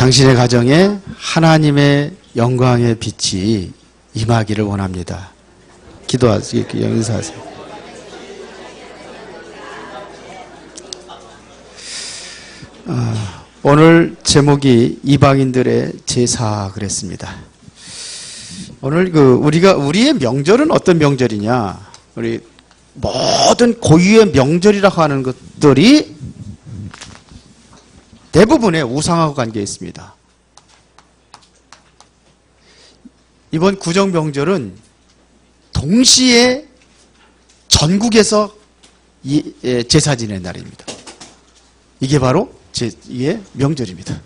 당신의 가정에 하나님의 영광의 빛이 임하기를 원합니다. 기도하세요. 인사하세요. 오늘 제목이 이방인들의 제사 그랬습니다. 오늘 우리의 명절은 어떤 명절이냐? 우리 모든 고유의 명절이라고 하는 것들이 대부분의 우상하고 관계 있습니다. 이번 구정명절은 동시에 전국에서 제사 지내는 날입니다. 이게 바로 이게 명절입니다.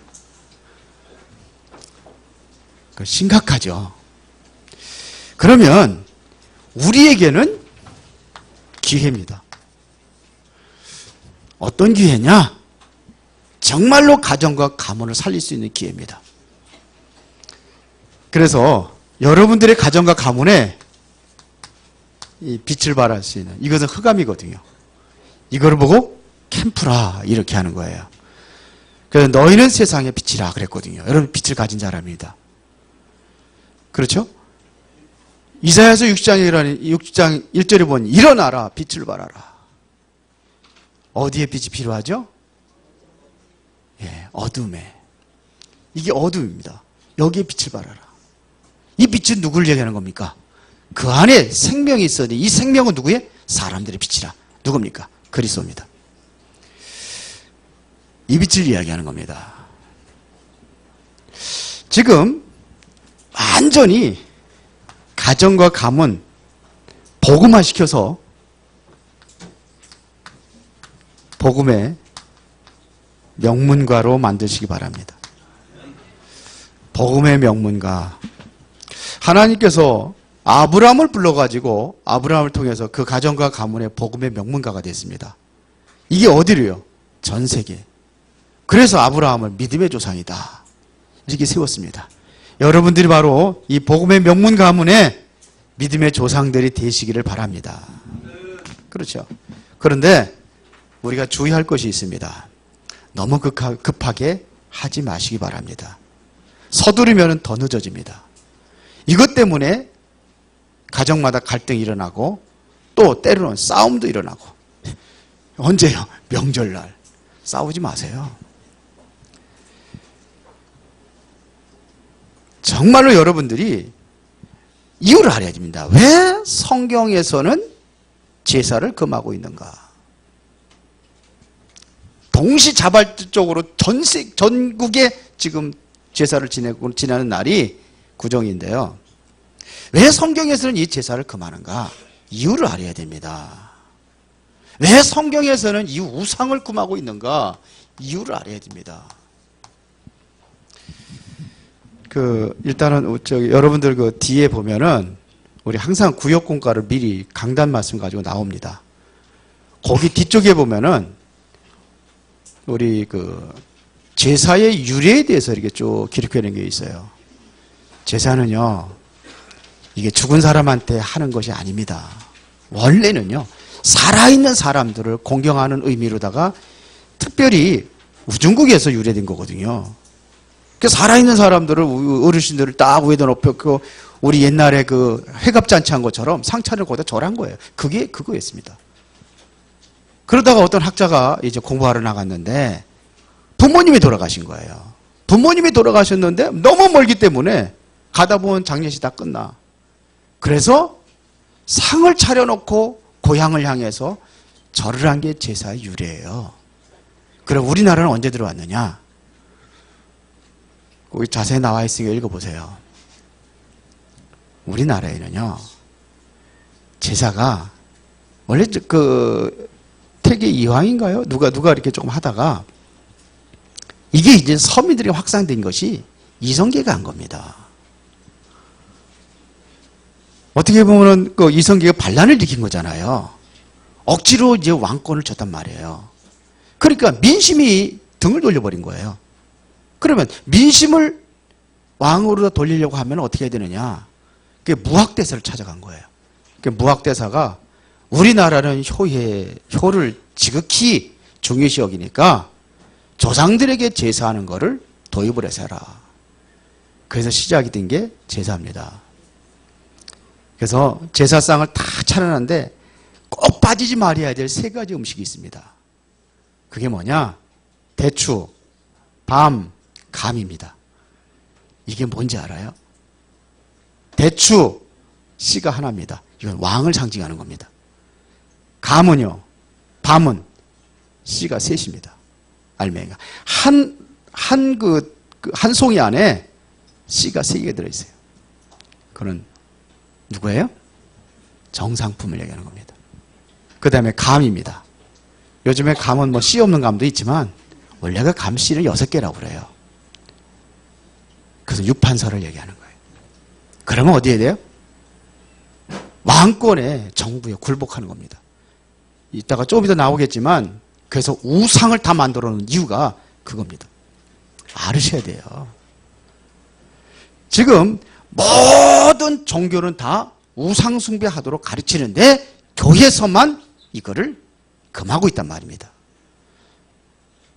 심각하죠. 그러면 우리에게는 기회입니다. 어떤 기회냐? 정말로 가정과 가문을 살릴 수 있는 기회입니다. 그래서 여러분들의 가정과 가문에 이 빛을 발할 수 있는, 이것은 흑암이거든요. 이거를 보고 캠프라 이렇게 하는 거예요. 그래서 너희는 세상의 빛이라 그랬거든요. 여러분 빛을 가진 사람입니다. 그렇죠? 이사야서 6장 1절에 보니 일어나라 빛을 발하라. 어디에 빛이 필요하죠? 예, 어둠에. 이게 어둠입니다. 여기에 빛을 발하라. 이 빛은 누구를 얘기하는 겁니까? 그 안에 생명이 있어야 돼. 이 생명은 누구예요? 사람들의 빛이라. 누굽니까? 그리스도입니다. 이 빛을 이야기하는 겁니다. 지금 완전히 가정과 가문 복음화시켜서 복음의 명문가로 만드시기 바랍니다. 복음의 명문가. 하나님께서 아브라함을 불러가지고 아브라함을 통해서 그 가정과 가문의 복음의 명문가가 됐습니다. 이게 어디로요? 전 세계. 그래서 아브라함을 믿음의 조상이다 이렇게 세웠습니다. 여러분들이 바로 이 복음의 명문 가문의 믿음의 조상들이 되시기를 바랍니다. 그렇죠. 그런데 우리가 주의할 것이 있습니다. 너무 급하게 하지 마시기 바랍니다. 서두르면 더 늦어집니다. 이것 때문에 가정마다 갈등이 일어나고 또 때로는 싸움도 일어나고. 언제요? 명절날. 싸우지 마세요. 정말로 여러분들이 이유를 알아야 됩니다. 왜 성경에서는 제사를 금하고 있는가? 동시자발적으로 전국에 지금 제사를 지내는 날이 구정인데요. 왜 성경에서는 이 제사를 금하는가? 이유를 알아야 됩니다. 왜 성경에서는 이 우상을 금하고 있는가? 이유를 알아야 됩니다. 일단은 여러분들 뒤에 보면은 우리 항상 구역공과를 미리 강단 말씀 가지고 나옵니다. 거기 뒤쪽에 보면은 우리 제사의 유래에 대해서 이렇게 쭉 기록해 놓은 게 있어요. 제사는요, 이게 죽은 사람한테 하는 것이 아닙니다. 원래는요, 살아있는 사람들을 공경하는 의미로다가 특별히 우중국에서 유래된 거거든요. 그 살아있는 사람들을, 어르신들을 딱 위에다 높였고, 우리 옛날에 회갑잔치 한 것처럼 상차를 거기다 절한 거예요. 그게 그거였습니다. 그러다가 어떤 학자가 이제 공부하러 나갔는데, 부모님이 돌아가신 거예요. 부모님이 돌아가셨는데, 너무 멀기 때문에, 가다 보면 장례식 다 끝나. 그래서 상을 차려놓고 고향을 향해서 절을 한 게 제사의 유래예요. 그럼 우리나라는 언제 들어왔느냐? 거기 자세히 나와 있으니까 읽어보세요. 우리나라에는요, 제사가 원래 태계 이황인가요? 누가 이렇게 조금 하다가 이게 이제 서민들이 확산된 것이 이성계가 한 겁니다. 어떻게 보면은 이성계가 반란을 일으킨 거잖아요. 억지로 이제 왕권을 줬단 말이에요. 그러니까 민심이 등을 돌려버린 거예요. 그러면 민심을 왕으로 돌리려고 하면 어떻게 해야 되느냐? 그게 무학대사를 찾아간 거예요. 그 무학대사가 우리나라는 효를 지극히 중요시 여기니까 조상들에게 제사하는 거를 도입을 해서 해라. 그래서 시작이 된 게 제사입니다. 그래서 제사상을 다 차려놨는데 꼭 빠지지 말아야 될 세 가지 음식이 있습니다. 그게 뭐냐? 대추, 밤, 감입니다. 이게 뭔지 알아요? 대추, 씨가 하나입니다. 이건 왕을 상징하는 겁니다. 감은요, 밤은 씨가 셋입니다. 알맹이가. 한 송이 안에 씨가 세 개가 들어있어요. 그건 누구예요? 정상품을 얘기하는 겁니다. 그 다음에 감입니다. 요즘에 감은 뭐 씨 없는 감도 있지만 원래가 감씨는 6개라고 그래요. 그래서 유판서를 얘기하는 거예요. 그러면 어디에 돼요? 왕권의 정부에 굴복하는 겁니다. 이따가 좀 이따 나오겠지만 그래서 우상을 다 만들어 놓은 이유가 그겁니다. 알으셔야 돼요. 지금 모든 종교는 다 우상 숭배하도록 가르치는데 교회에서만 이거를 금하고 있단 말입니다.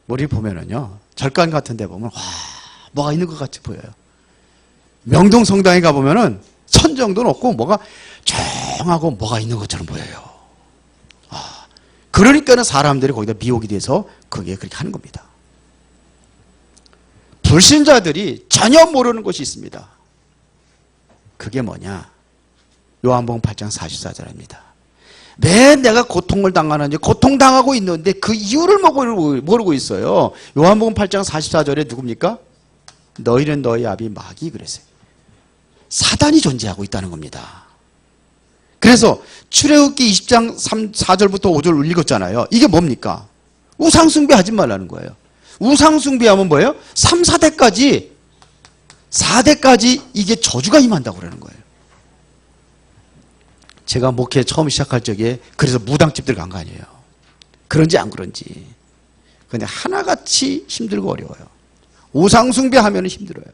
우리 보면은요, 절간 같은 데 보면 와, 뭐가 있는 것 같이 보여요. 명동 성당에 가보면은 천정도 높고 뭐가 조용하고 뭐가 있는 것처럼 보여요. 그러니까는 사람들이 거기다 미혹이 돼서 그게 그렇게 하는 겁니다. 불신자들이 전혀 모르는 것이 있습니다. 그게 뭐냐? 요한복음 8장 44절입니다. 왜 내가 고통을 당하는지, 고통당하고 있는데 그 이유를 모르고 있어요. 요한복음 8장 44절에 누굽니까? 너희는 너희 아비 마귀 그랬어요. 사단이 존재하고 있다는 겁니다. 그래서 출애굽기 20장 4절부터 5절 읽었잖아요. 이게 뭡니까? 우상숭배 하지 말라는 거예요. 우상숭배하면 뭐예요? 3, 4대까지 이게 저주가 임한다고 그러는 거예요. 제가 목회 처음 시작할 적에 그래서 무당집들 간 거 아니에요. 그런지 안 그런지. 근데 하나같이 힘들고 어려워요. 우상숭배하면 힘들어요.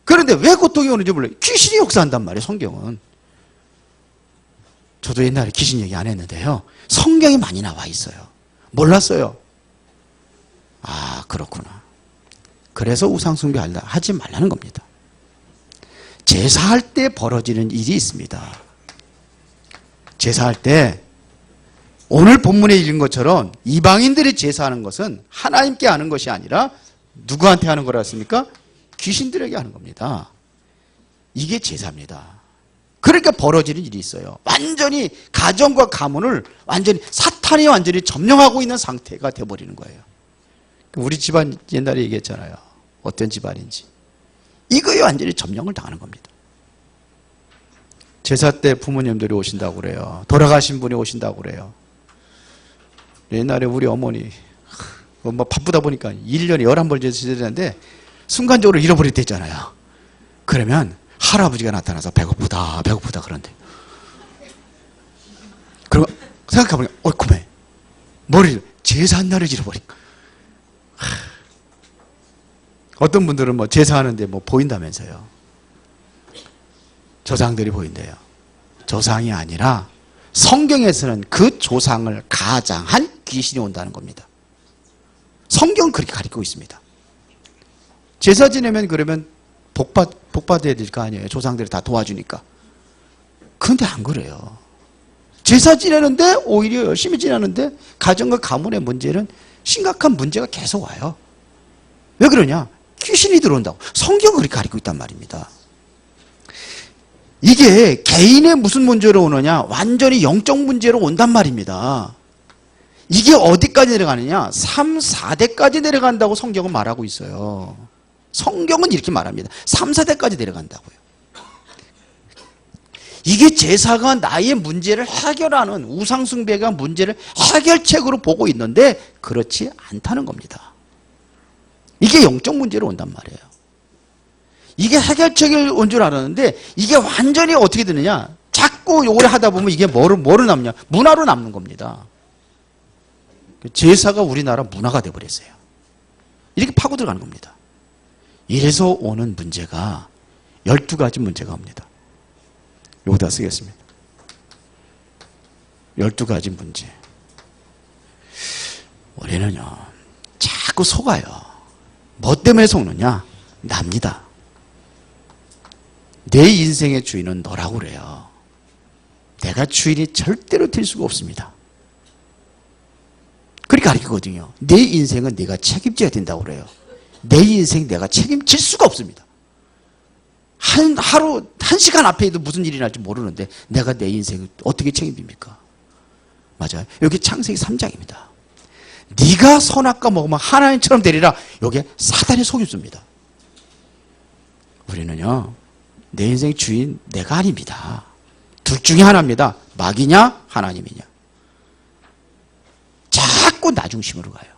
그런데 왜 고통이 오는지 몰라요. 귀신이 역사한단 말이에요, 성경은. 저도 옛날에 귀신 얘기 안 했는데요. 성경에 많이 나와 있어요. 몰랐어요. 아, 그렇구나. 그래서 우상숭배 하지 말라는 겁니다. 제사할 때 벌어지는 일이 있습니다. 제사할 때 오늘 본문에 읽은 것처럼 이방인들이 제사하는 것은 하나님께 하는 것이 아니라 누구한테 하는 거라 했습니까? 귀신들에게 하는 겁니다. 이게 제사입니다. 그러니까 벌어지는 일이 있어요. 완전히 가정과 가문을 사탄이 완전히 점령하고 있는 상태가 돼버리는 거예요. 우리 집안 옛날에 얘기했잖아요. 어떤 집안인지. 이거에 완전히 점령을 당하는 겁니다. 제사 때 부모님들이 오신다고 그래요. 돌아가신 분이 오신다고 그래요. 옛날에 우리 어머니 뭐 바쁘다 보니까 1년에 11번 제사 지내는데 순간적으로 잃어버릴 때 있잖아요. 그러면 할아버지가 나타나서 배고프다 그런데. 그럼 생각해보니까 어이쿠매 머리를 제사한 날을 잃어버릴까. 어떤 분들은 뭐 제사하는데 뭐 보인다면서요. 조상들이 보인대요. 조상이 아니라 성경에서는 그 조상을 가장한 귀신이 온다는 겁니다. 성경은 그렇게 가르치고 있습니다. 제사 지내면 그러면 복 받아야 될 거 아니에요. 조상들이 다 도와주니까. 그런데 안 그래요. 제사 지내는데 오히려 열심히 지내는데 가정과 가문의 문제는 심각한 문제가 계속 와요. 왜 그러냐? 귀신이 들어온다고. 성경은 그렇게 가르치고 있단 말입니다. 이게 개인의 무슨 문제로 오느냐? 완전히 영적 문제로 온단 말입니다. 이게 어디까지 내려가느냐? 3, 4대까지 내려간다고 성경은 말하고 있어요. 성경은 이렇게 말합니다. 3, 4대까지 내려간다고요. 이게 제사가 나의 문제를 해결하는, 우상숭배가 문제를 해결책으로 보고 있는데 그렇지 않다는 겁니다. 이게 영적 문제로 온단 말이에요. 이게 해결책이 온 줄 알았는데 이게 완전히 어떻게 되느냐? 자꾸 오래 하다 보면 이게 뭐로 남냐? 문화로 남는 겁니다. 제사가 우리나라 문화가 돼버렸어요. 이렇게 파고 들어가는 겁니다. 이래서 오는 문제가 12가지 문제가 옵니다. 여기다 쓰겠습니다. 12가지 문제. 우리는요, 자꾸 속아요. 뭐 때문에 속느냐? 납니다. 내 인생의 주인은 너라고 그래요. 내가 주인이 절대로 될 수가 없습니다. 그렇게 가르치거든요. 내 인생은 내가 책임져야 된다고 그래요. 내 인생 내가 책임질 수가 없습니다. 하루, 1시간 앞에도 무슨 일이 날지 모르는데 내가 내 인생을 어떻게 책임집니까? 맞아요. 여기 창세기 3장입니다. 네가 선악과 먹으면 하나님처럼 되리라. 여기에 사단의 속임수입니다. 우리는요, 내 인생의 주인 내가 아닙니다. 둘 중에 하나입니다. 마귀냐 하나님이냐. 자꾸 나 중심으로 가요.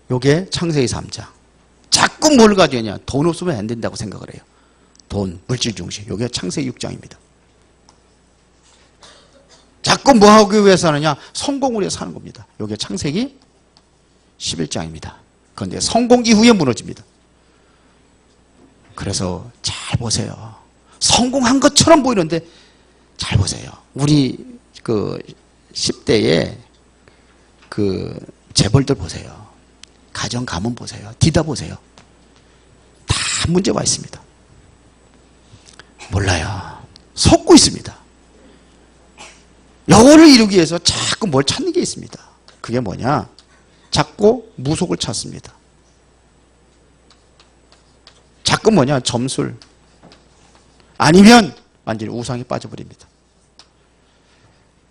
요게 창세기 3장. 자꾸 뭘 가져야 하냐. 돈 없으면 안 된다고 생각을 해요. 돈, 물질 중심. 요게 창세기 6장입니다. 자꾸 뭐 하기 위해서 하느냐. 성공을 위해서 사는 겁니다. 요게 창세기 11장입니다. 그런데 성공 이후에 무너집니다. 그래서 잘 보세요. 성공한 것처럼 보이는데 잘 보세요. 우리 그 10대의 그 재벌들 보세요. 가정 가문 보세요. 뒤다 보세요. 다 문제가 있습니다. 몰라요. 속고 있습니다. 영혼을 이루기 위해서 자꾸 뭘 찾는 게 있습니다. 그게 뭐냐? 자꾸 무속을 찾습니다. 자꾸 뭐냐? 점술. 아니면 완전히 우상에 빠져버립니다.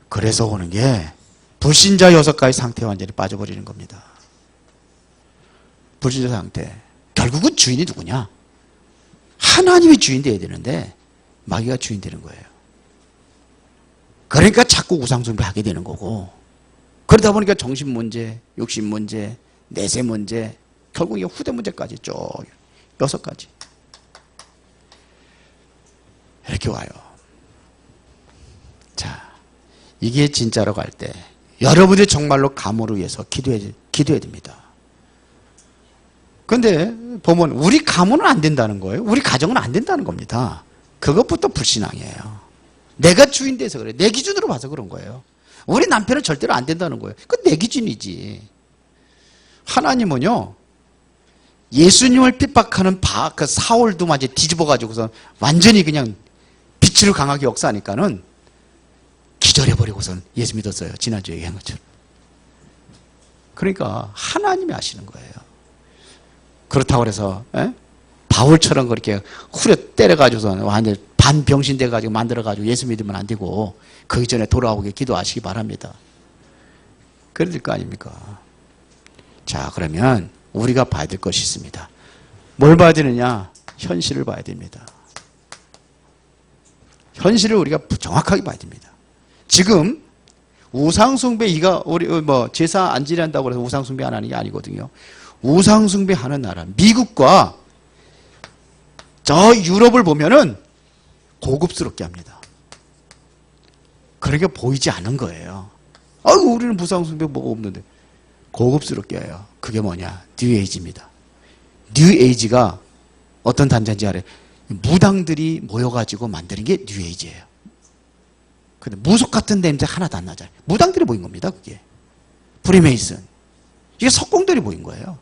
그래서 오는 게 불신자 6가지 상태에 완전히 빠져버리는 겁니다. 불신자 상태. 결국은 주인이 누구냐? 하나님이 주인 되어야 되는데 마귀가 주인 되는 거예요. 그러니까 자꾸 우상숭배하게 되는 거고, 그러다 보니까 정신 문제, 욕심 문제, 내세 문제, 결국 후대 문제까지 쭉 6가지 이렇게 와요. 자, 이게 진짜로 갈 때 여러분이 정말로 가문을 위해서 기도해야 됩니다. 그런데 보면 우리 가문은 안 된다는 거예요. 우리 가정은 안 된다는 겁니다. 그것부터 불신앙이에요. 내가 주인 돼서 그래. 내 기준으로 봐서 그런 거예요. 우리 남편은 절대로 안 된다는 거예요. 그건 내 기준이지. 하나님은요, 예수님을 핍박하는 그 사울도 마치 뒤집어가지고서 완전히 그냥 빛으로 강하게 역사하니까는 기절해버리고선 예수 믿었어요. 지난주에 얘기한 것처럼. 그러니까 하나님이 아시는 거예요. 그렇다고 해서 바울처럼 그렇게 후려 때려가지고서 완전 반병신 돼가지고 만들어가지고 예수 믿으면 안 되고 그 전에 돌아오게 기도하시기 바랍니다. 그래야 될 거 아닙니까? 자, 그러면 우리가 봐야 될 것이 있습니다. 뭘 봐야 되느냐? 현실을 봐야 됩니다. 현실을 우리가 정확하게 봐야 됩니다. 지금 우상숭배, 이가 우리 뭐 제사 안 지낸다고 해서 우상숭배 안 하는 게 아니거든요. 우상숭배 하는 나라, 미국과 저 유럽을 보면은 고급스럽게 합니다. 그렇게 보이지 않은 거예요. 아이고, 우리는 우상숭배 뭐가 없는데. 고급스럽게 해요. 그게 뭐냐? 뉴에이지입니다. 뉴에이지가 어떤 단체인지 알아요? 무당들이 모여가지고 만드는 게 뉴에이지예요. 근데 무속 같은 냄새 하나도 안 나잖아요. 무당들이 모인 겁니다, 그게. 프리메이슨. 이게 석공들이 모인 거예요.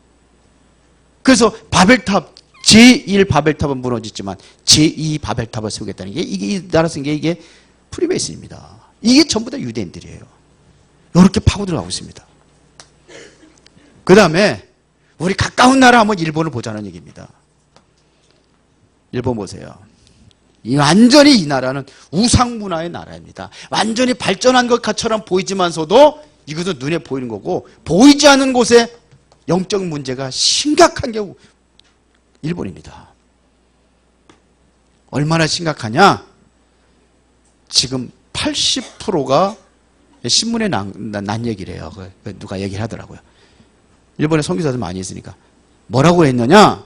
그래서 바벨탑, 제1 바벨탑은 무너졌지만 제2 바벨탑을 세우겠다는 게, 이 나라 쓴 게 이게 프리메이슨입니다. 이게 전부 다 유대인들이에요. 이렇게 파고 들어가고 있습니다. 그 다음에 우리 가까운 나라 한번 일본을 보자는 얘기입니다. 일본 보세요. 완전히 이 나라는 우상문화의 나라입니다. 완전히 발전한 것처럼 보이지만서도 이것은 눈에 보이는 거고, 보이지 않는 곳에 영적 문제가 심각한 게 일본입니다. 얼마나 심각하냐? 지금 80%가 신문에 난 얘기래요. 누가 얘기를 하더라고요. 일본에 선교사들 많이 있으니까. 뭐라고 했느냐?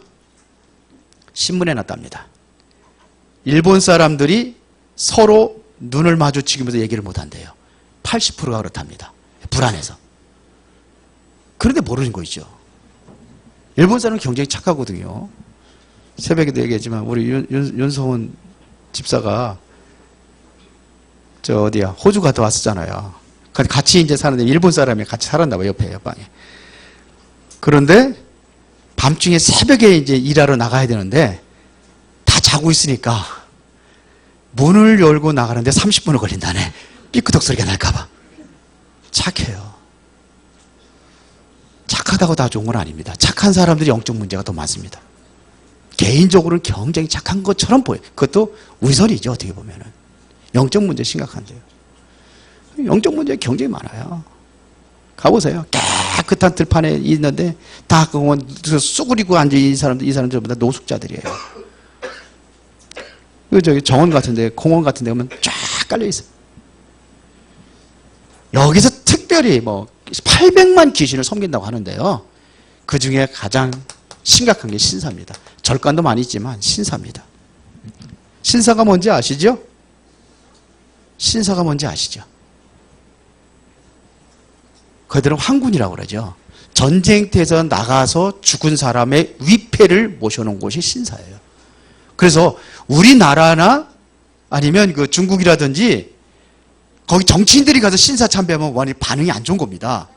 신문에 났답니다. 일본 사람들이 서로 눈을 마주치면서 얘기를 못한대요. 80%가 그렇답니다. 불안해서. 그런데 모르는 거 있죠. 일본 사람은 굉장히 착하거든요. 새벽에도 얘기했지만 우리 윤성훈 집사가 저 어디야 호주 갔다 왔었잖아요. 같이 이제 사는데 일본 사람이 같이 살았나 봐요. 옆에 옆방에. 그런데 밤중에 새벽에 이제 일하러 나가야 되는데 다 자고 있으니까 문을 열고 나가는데 30분을 걸린다네. 삐끄덕 소리가 날까봐. 착해요. 착하다고 다 좋은 건 아닙니다. 착한 사람들이 영적 문제가 더 많습니다. 개인적으로는 굉장히 착한 것처럼 보여요. 그것도 위선이죠, 어떻게 보면은. 영적 문제 심각한데요. 영적 문제 굉장히 많아요. 가보세요. 깨끗한 들판에 있는데 다 그건 쑥그리고 앉은 이 사람들 전부 다 노숙자들이에요. 그 저기 정원 같은데, 공원 같은데 보면 쫙 깔려 있어요. 여기서 특별히 뭐 800만 귀신을 섬긴다고 하는데요. 그 중에 가장 심각한 게 신사입니다. 절간도 많이 있지만 신사입니다. 신사가 뭔지 아시죠? 신사가 뭔지 아시죠? 그들은 황군이라고 그러죠. 전쟁터에서 나가서 죽은 사람의 위패를 모셔놓은 곳이 신사예요. 그래서 우리나라나 아니면 그 중국이라든지 거기 정치인들이 가서 신사 참배하면 완전히 반응이 안 좋은 겁니다.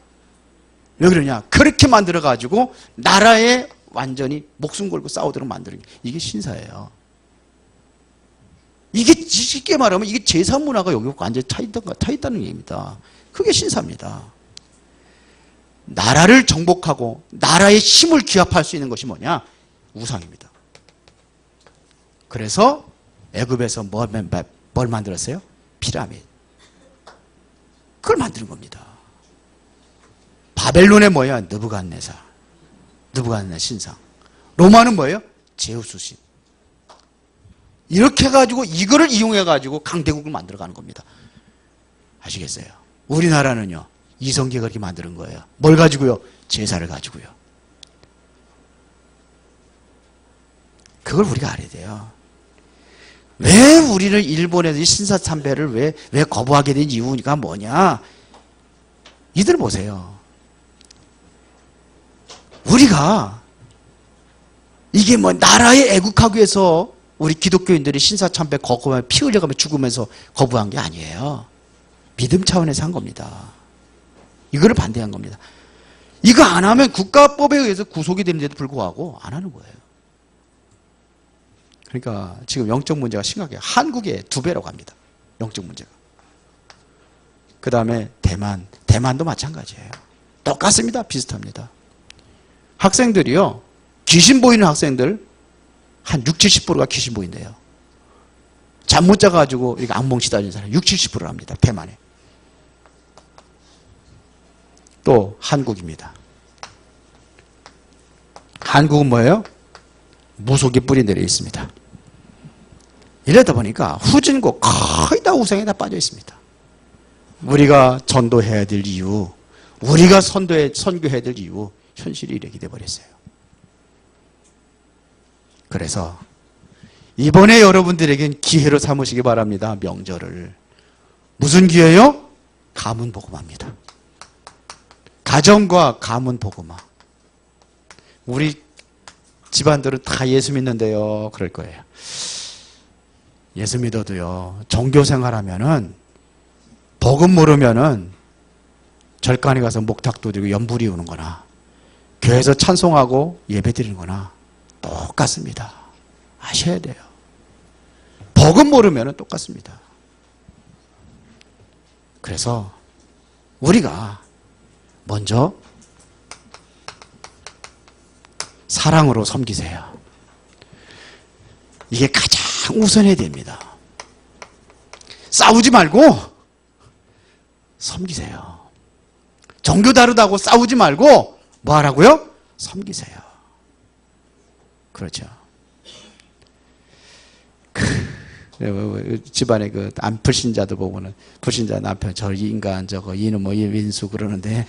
왜 그러냐? 그렇게 만들어가지고 나라에 완전히 목숨 걸고 싸우도록 만드는 게 이게 신사예요. 이게 쉽게 말하면 이게 제사 문화가 여기 완전히 타 있다는 얘기입니다. 그게 신사입니다. 나라를 정복하고 나라의 힘을 기합할 수 있는 것이 뭐냐? 우상입니다. 그래서 애굽에서 뭘 만들었어요? 피라미드. 그걸 만드는 겁니다. 바벨론에 뭐야? 느부갓네살 신상. 로마는 뭐예요? 제우스 신. 이렇게 해가지고 이거를 이용해가지고 강대국을 만들어가는 겁니다. 아시겠어요? 우리나라는요. 이성계가 그렇게 만드는 거예요. 뭘 가지고요? 제사를 가지고요. 그걸 우리가 알아야 돼요. 왜 우리는 일본에서 이 신사 참배를 왜 거부하게 된 이유가 뭐냐? 이들 보세요. 우리가 이게 뭐 나라에 애국하기 위해서 우리 기독교인들이 신사 참배 거부하면 피 흘려가며 죽으면서 거부한 게 아니에요. 믿음 차원에서 한 겁니다. 이거를 반대한 겁니다. 이거 안 하면 국가법에 의해서 구속이 되는데도 불구하고 안 하는 거예요. 그러니까 지금 영적 문제가 심각해요. 한국의 2배라고 합니다. 영적 문제가. 그 다음에 대만도 마찬가지예요. 똑같습니다. 비슷합니다. 학생들이요. 귀신 보이는 학생들 한 60, 70%가 귀신 보인대요. 잠 못 자가지고 이렇게 악몽 시달리는 사람 60, 70%를 합니다. 대만에. 또 한국입니다. 한국은 뭐예요? 무속이 뿌리 내려 있습니다. 이러다 보니까 후진국 거의 다 우상에 다 빠져 있습니다. 우리가 전도해야 될 이유, 우리가 선교해야 될 이유, 현실이 이렇게 돼버렸어요. 그래서 이번에 여러분들에겐 기회로 삼으시기 바랍니다. 명절을. 무슨 기회요? 가문복음화입니다. 가정과 가문복음화. 우리 집안들은 다 예수 믿는데요. 그럴 거예요. 예수 믿어도요. 종교생활하면은 복음 모르면은 절간에 가서 목탁도 드리고 연불이 우는 거나 교회에서 찬송하고 예배 드리는 거나 똑같습니다. 아셔야 돼요. 복음 모르면은 똑같습니다. 그래서 우리가 먼저 사랑으로 섬기세요. 이게 가장 우선해야 됩니다. 싸우지 말고 섬기세요. 종교 다르다고 싸우지 말고 뭐 하라고요? 섬기세요. 그렇죠. 집안에 그 안 불신자들 보고는 불신자 남편 저 인간 저거 이놈 뭐 인수 그러는데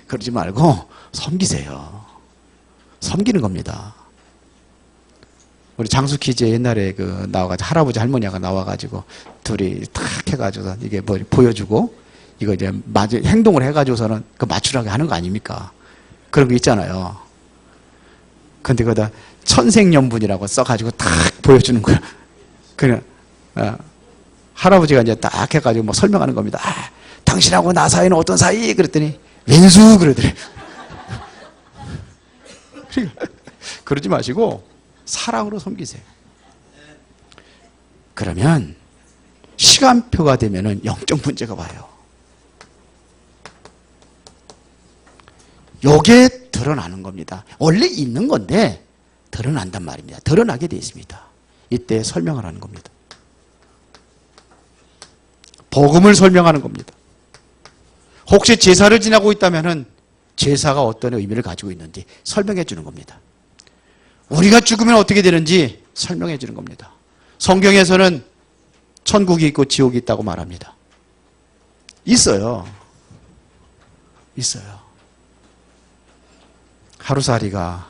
그러지 말고 섬기세요. 섬기는 겁니다. 우리 장수키즈 옛날에 그 나와가지고 할아버지 할머니가 나와가지고 둘이 탁 해가지고 이게 뭐 보여주고 이거 이제 행동을 해가지고서는 그 맞추라고 하는 거 아닙니까? 그런 거 있잖아요. 근데 그거다 천생연분이라고 써가지고 탁 보여주는 거야. 그냥 할아버지가 이제 딱 해가지고 뭐 설명하는 겁니다. 당신하고 나 사이는 어떤 사이? 그랬더니 왼수 그러더래. 그러지 마시고 사랑으로 섬기세요. 그러면 시간표가 되면은 영적 문제가 와요. 요게 드러나는 겁니다. 원래 있는 건데 드러난단 말입니다. 드러나게 되어 있습니다. 이때 설명을 하는 겁니다. 복음을 설명하는 겁니다. 혹시 제사를 지나고 있다면은 제사가 어떤 의미를 가지고 있는지 설명해 주는 겁니다. 우리가 죽으면 어떻게 되는지 설명해 주는 겁니다. 성경에서는 천국이 있고 지옥이 있다고 말합니다. 있어요. 있어요. 하루살이가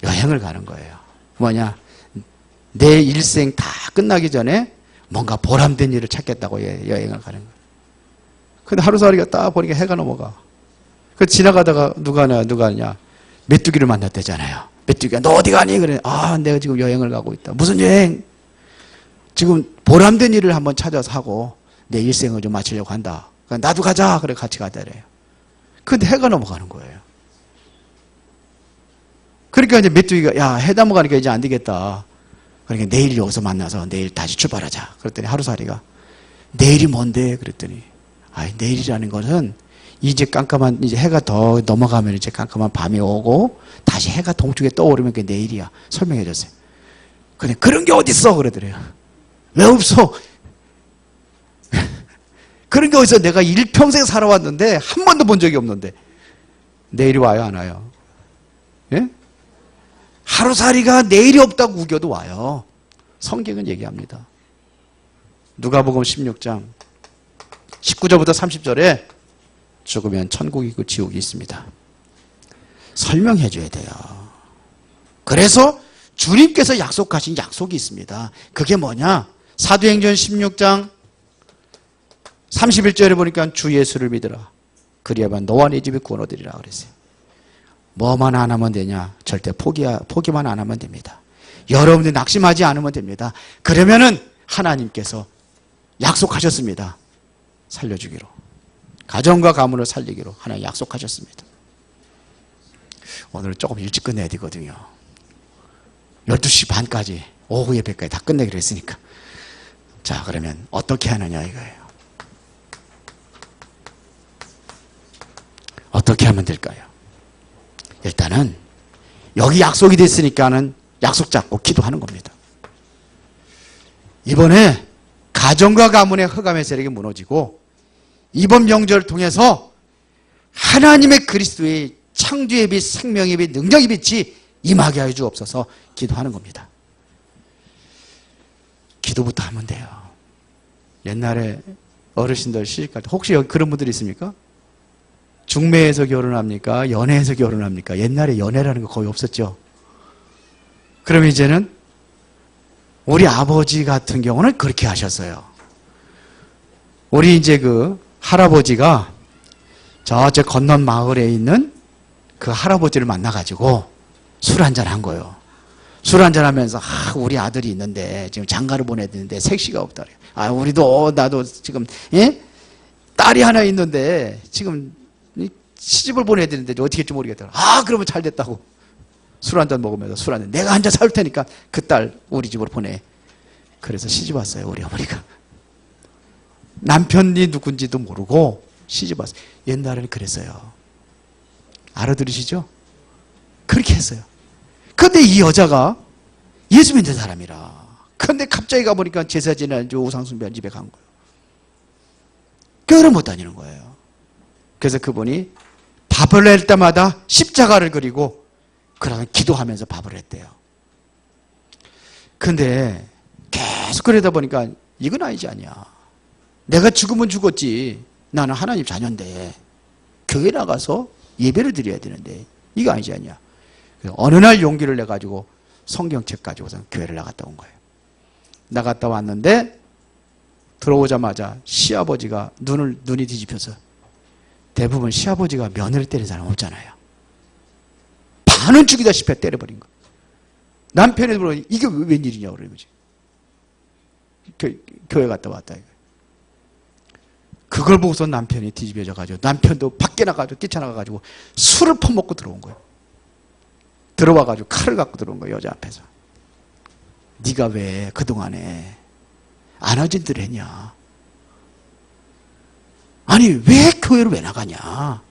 여행을 가는 거예요. 뭐냐? 내 일생 다 끝나기 전에 뭔가 보람된 일을 찾겠다고 여행을 가는 거예요. 근데 하루살이가 딱 보니까 해가 넘어가. 그 지나가다가 누가 하냐? 메뚜기를 만났대잖아요. 메뚜기가 너 어디 가니? 그래. 아, 내가 지금 여행을 가고 있다. 무슨 여행? 지금 보람된 일을 한번 찾아서 하고 내 일생을 좀 마치려고 한다. 그러니까 나도 가자. 그래 같이 가자 그래요. 근데 해가 넘어가는 거예요. 그러니까 이제 메뚜기가 야, 해 넘어가니까 이제 안 되겠다. 그러니까 내일 여기서 만나서 내일 다시 출발하자. 그랬더니 하루살이가 내일이 뭔데? 그랬더니 내일이라는 것은 이제 깜깜한 이제 해가 더 넘어가면 이제 깜깜한 밤이 오고 다시 해가 동쪽에 떠오르면 그게 내일이야. 설명해 줬어요. 근데 그런 게 어딨어? 그러더래요. 왜 없어? 그런 게 어디서 내가 일평생 살아왔는데 한 번도 본 적이 없는데 내일이 와요 안 와요? 예? 하루살이가 내일이 없다고 우겨도 와요. 성경은 얘기합니다. 누가복음 16장 19절부터 30절에 죽으면 천국이 있고 지옥이 있습니다. 설명해 줘야 돼요. 그래서 주님께서 약속하신 약속이 있습니다. 그게 뭐냐? 사도행전 16장 31절에 보니까 주 예수를 믿으라. 그리하면 너와 네 집이 구원 얻으리라 그랬어요. 뭐만 안 하면 되냐? 절대 포기만 안 하면 됩니다. 여러분들 낙심하지 않으면 됩니다. 그러면은 하나님께서 약속하셨습니다. 살려주기로. 가정과 가문을 살리기로 하나님 약속하셨습니다. 오늘 조금 일찍 끝내야 되거든요. 12시 반까지 오후 예배까지 다 끝내기로 했으니까. 자, 그러면 어떻게 하느냐 이거예요. 어떻게 하면 될까요? 일단은 여기 약속이 됐으니까는 약속 잡고 기도하는 겁니다. 이번에 가정과 가문의 흑암의 세력이 무너지고 이번 명절을 통해서 하나님의 그리스도의 창조의 빛, 생명의 빛, 능력의 빛이 임하게 하여 주옵소서 기도하는 겁니다. 기도부터 하면 돼요. 옛날에 어르신들 시집갈 때 혹시 여기 그런 분들이 있습니까? 중매에서 결혼합니까? 연애에서 결혼합니까? 옛날에 연애라는 거 거의 없었죠. 그럼 이제는 우리 아버지 같은 경우는 그렇게 하셨어요. 우리 이제 그 할아버지가 저쪽 건넌 마을에 있는 그 할아버지를 만나가지고 술 한잔 한 거예요. 술 한잔 하면서 우리 아들이 있는데 지금 장가를 보내야 되는데 색시가 없다. 우리도 나도 지금 딸이 하나 있는데 지금 시집을 보내야 되는데 어떻게 할지 모르겠다. 그러면 잘 됐다고. 술 한잔 먹으면서 술 한잔. 내가 한잔 사올 테니까 그 딸 우리 집으로 보내. 그래서 시집 왔어요. 우리 어머니가. 남편이 누군지도 모르고 시집 왔어요. 옛날에는 그랬어요. 알아들으시죠? 그렇게 했어요. 근데 이 여자가 예수 믿는 사람이라. 근데 갑자기 가보니까 제사 지내는 우상숭배한 집에 간 거예요. 교회를 못 다니는 거예요. 그래서 그분이 밥을 낼 때마다 십자가를 그리고 그러면 기도하면서 밥을 했대요. 근데 계속 그러다 보니까 이건 아니지 않냐. 내가 죽으면 죽었지. 나는 하나님 자녀인데 교회 나가서 예배를 드려야 되는데 이거 아니지 않냐. 어느 날 용기를 내가지고 성경책 가지고서 교회를 나갔다 온 거예요. 나갔다 왔는데 들어오자마자 시아버지가 눈이 뒤집혀서 대부분 시아버지가 며느리 때리는 사람 없잖아요. 반은 죽이다시피 때려버린 거예요. 남편이 들어오니 이게 웬일이냐고 그러는 거지. 교회 갔다 왔다. 그걸 보고서 남편이 뒤집어져가지고 남편도 밖에 나가지고 뛰쳐나가가지고 술을 퍼먹고 들어온 거예요. 들어와가지고 칼을 갖고 들어온 거예요. 여자 앞에서. 네가 왜 그동안에 안아진들 했냐? 아니 왜 교회를 왜 나가냐?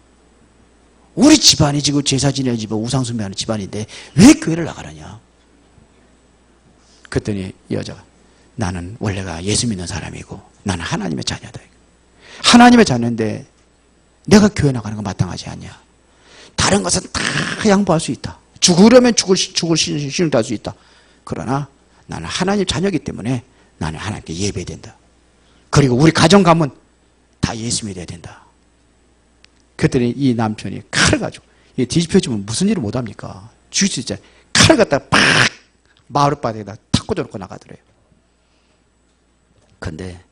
우리 집안이 지금 제사 지내는 집안 우상숭배하는 집안인데 왜 교회를 나가느냐? 그랬더니 이 여자가 나는 원래가 예수 믿는 사람이고 나는 하나님의 자녀다. 하나님의 자녀인데 내가 교회 나가는 건 마땅하지 않냐? 다른 것은 다 양보할 수 있다. 죽으려면 죽을 신을 달 수 있다. 그러나 나는 하나님 자녀이기 때문에 나는 하나님께 예배된다. 그리고 우리 가정 가면 다 예수 믿어야 된다. 그랬더니 이 남편이 칼을 가지고 뒤집혀지면 무슨 일을 못합니까? 죽일 수 있잖아요. 칼을 갖다가 팍 마을 바닥에다 탁 꽂아놓고 나가더래요. 근데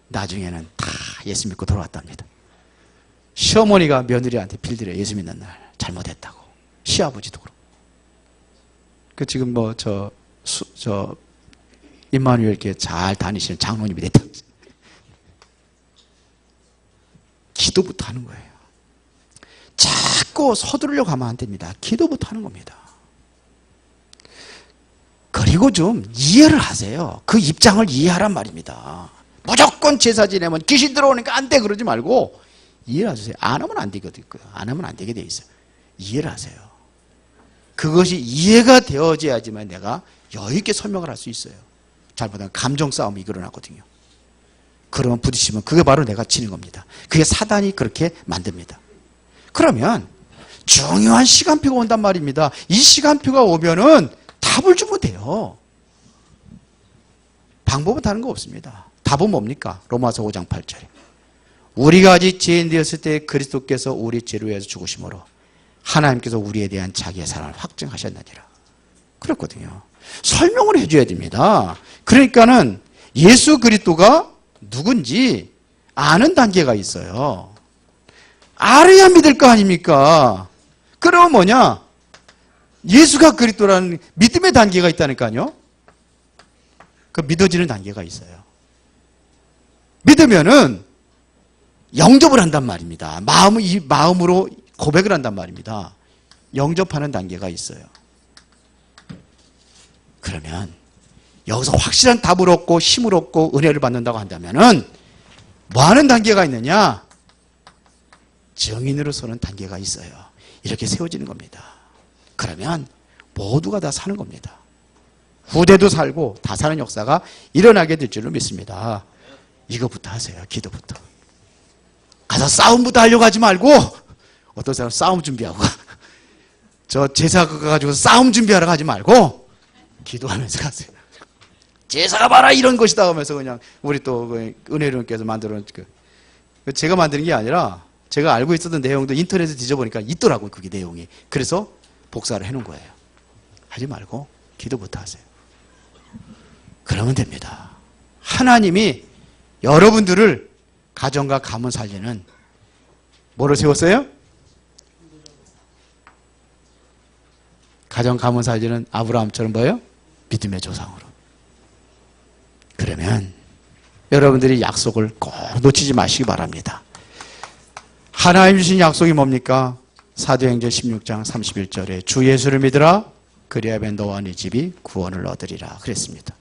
나중에는 다 예수 믿고 돌아왔답니다. 시어머니가 며느리한테 빌드려 예수 믿는 날 잘못했다고. 시아버지도 그렇고. 그 지금 뭐 임마누엘 이렇게 잘 다니시는 장로님이 됐다. 기도부터 하는 거예요. 자꾸 서두르려고 하면 안 됩니다. 기도부터 하는 겁니다. 그리고 좀 이해를 하세요. 그 입장을 이해하란 말입니다. 무조건 제사 지내면 귀신 들어오니까 안 돼 그러지 말고 이해를 하세요. 안 하면 안 되거든요. 안 하면 안 되게 돼 있어요. 이해를 하세요. 그것이 이해가 되어져야지만 내가 여유 있게 설명을 할 수 있어요. 잘못하면 감정 싸움이 일어나거든요. 그러면 부딪히면 그게 바로 내가 지는 겁니다. 그게 사단이 그렇게 만듭니다. 그러면 중요한 시간표가 온단 말입니다. 이 시간표가 오면은 답을 주면 돼요. 방법은 다른 거 없습니다. 답은 뭡니까? 로마서 5장 8절에 우리가 아직 죄인 되었을 때 그리스도께서 우리 죄를 위해서 죽으심으로 하나님께서 우리에 대한 자기의 사랑을 확증하셨느니라. 그랬거든요. 설명을 해줘야 됩니다. 그러니까는 예수 그리스도가 누군지 아는 단계가 있어요. 알아야 믿을 거 아닙니까? 그러면 뭐냐? 예수가 그리스도라는 믿음의 단계가 있다니까요. 그 믿어지는 단계가 있어요. 믿으면은 영접을 한단 말입니다. 마음으로 고백을 한단 말입니다. 영접하는 단계가 있어요. 그러면 여기서 확실한 답을 얻고 힘을 얻고 은혜를 받는다고 한다면은 뭐 하는 단계가 있느냐? 증인으로 서는 단계가 있어요. 이렇게 세워지는 겁니다. 그러면 모두가 다 사는 겁니다. 후대도 살고 다 사는 역사가 일어나게 될 줄로 믿습니다. 이거부터 하세요. 기도부터. 가서 싸움부터 하려고 하지 말고 어떤 사람 싸움 준비하고 저 제사 가가지고 싸움 준비하러 가지 말고 기도하면서 가세요. 제사가 봐라 이런 것이다 하면서 그냥 우리 또 은혜로님께서 만들어 제가 만드는 게 아니라 제가 알고 있었던 내용도 인터넷에 뒤져보니까 있더라고요. 그게 내용이. 그래서 복사를 해놓은 거예요. 하지 말고 기도부터 하세요. 그러면 됩니다. 하나님이 여러분들을 가정과 가문 살리는 뭐를 세웠어요? 가정 가문 살리는 아브라함처럼 뭐예요? 믿음의 조상으로. 그러면 여러분들이 약속을 꼭 놓치지 마시기 바랍니다. 하나님 주신 약속이 뭡니까? 사도행전 16장 31절에 주 예수를 믿으라 그리하면 너와 네 집이 구원을 얻으리라 그랬습니다.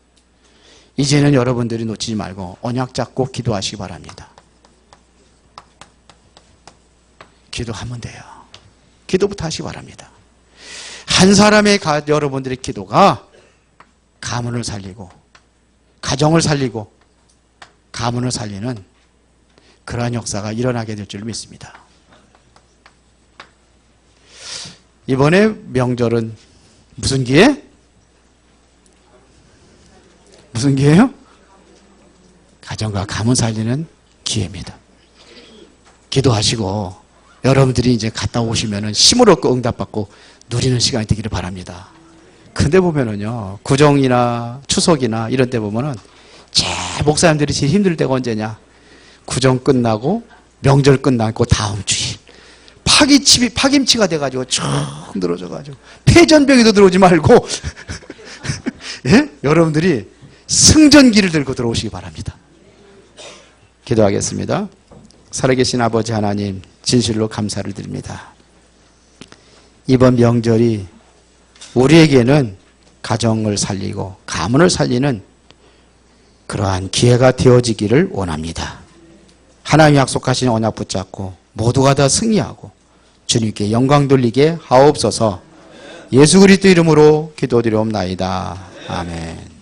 이제는 여러분들이 놓치지 말고 언약 잡고 기도하시기 바랍니다. 기도하면 돼요. 기도부터 하시기 바랍니다. 한 사람의 여러분들의 기도가 가문을 살리고 가정을 살리고 가문을 살리는 그러한 역사가 일어나게 될 줄 믿습니다. 이번에 명절은 무슨 기회? 무슨 기회예요? 가정과 가문 살리는 기회입니다. 기도하시고 여러분들이 이제 갔다 오시면은 힘을 얻고 응답받고 누리는 시간이 되기를 바랍니다. 근데 보면은요, 구정이나 추석이나 이런 때 보면은 목사님들이 제일 힘들 때가 언제냐? 구정 끝나고 명절 끝나고 다음 주일. 파김치가 돼가지고 쭉 늘어져가지고 폐전병에도 들어오지 말고 예? 여러분들이 승전기를 들고 들어오시기 바랍니다. 기도하겠습니다. 살아계신 아버지 하나님 진실로 감사를 드립니다. 이번 명절이 우리에게는 가정을 살리고 가문을 살리는 그러한 기회가 되어지기를 원합니다. 하나님 약속하신 언약 붙잡고 모두가 다 승리하고 주님께 영광 돌리게 하옵소서. 예수 그리스도 이름으로 기도드리옵나이다. 아멘.